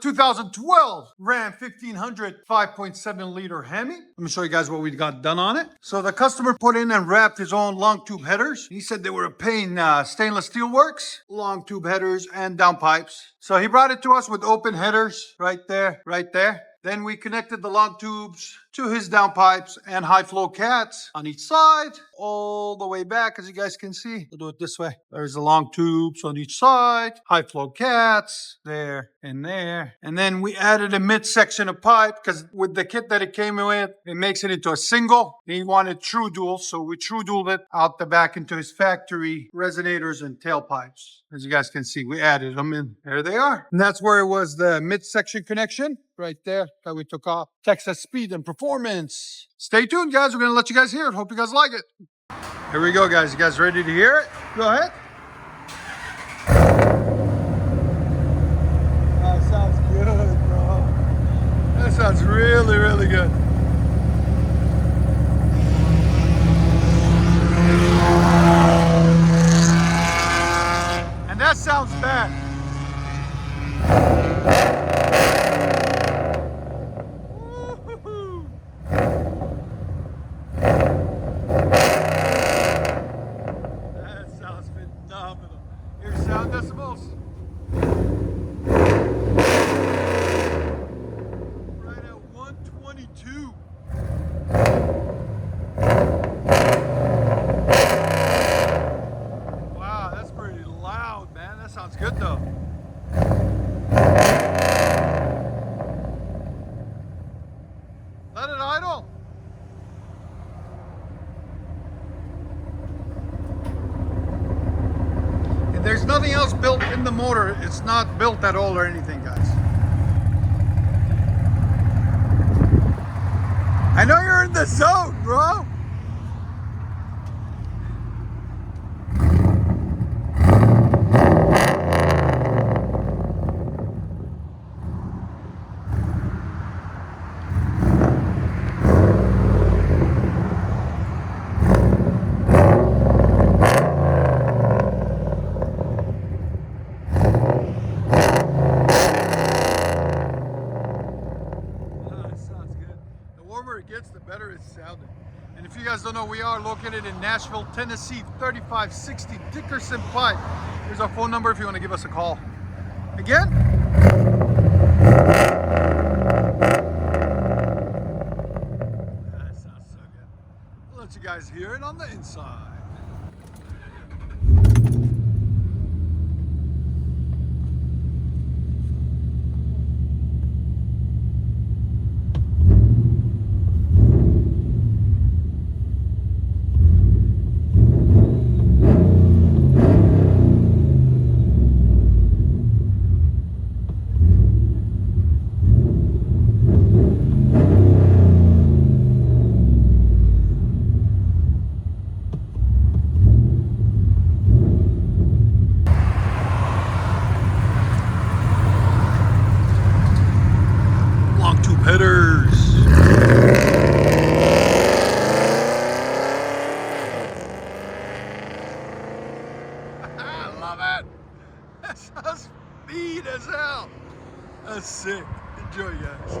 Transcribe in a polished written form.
2012 Ram 1500 5.7 liter Hemi. Let me show you guys what we got done on it. So the customer put in and wrapped his own long tube headers. He said they were a pain. Stainless steel works, long tube headers and downpipes. So he brought it to us with open headers right there, right there. Then we connected the long tubes to his downpipes and high flow cats on each side, all the way back, as you guys can see. We'll do it this way. There's the long tubes on each side, high flow cats there and there. And then we added a midsection of pipe because with the kit that it came with, it makes it into a single. He wanted true dual, so we true dualed it out the back into his factory resonators and tailpipes. As you guys can see, we added them in. There they are. And that's where it was the midsection connection right there that we took off. Texas speed and performance. Stay tuned, guys. We're going to let you guys hear it. Hope you guys like it. Here we go, guys. You guys ready to hear it? Go ahead. That sounds good, bro. That sounds really, really good. And that sounds bad. Here's sound decibels. Right at 122. Wow, that's pretty loud, man. That sounds good though. Let it idle. There's nothing else built in the motor. It's not built at all or anything, guys. I know you're in the zone, bro. It gets, the better it's sounding. And if you guys don't know, we are located in Nashville, Tennessee, 3560 Dickerson Pike. Here's our phone number if you want to give us a call. Again. That sounds so good. I'll let you guys hear it on the inside. Headers. I love it. That sounds speed as hell. That's sick. Enjoy, guys.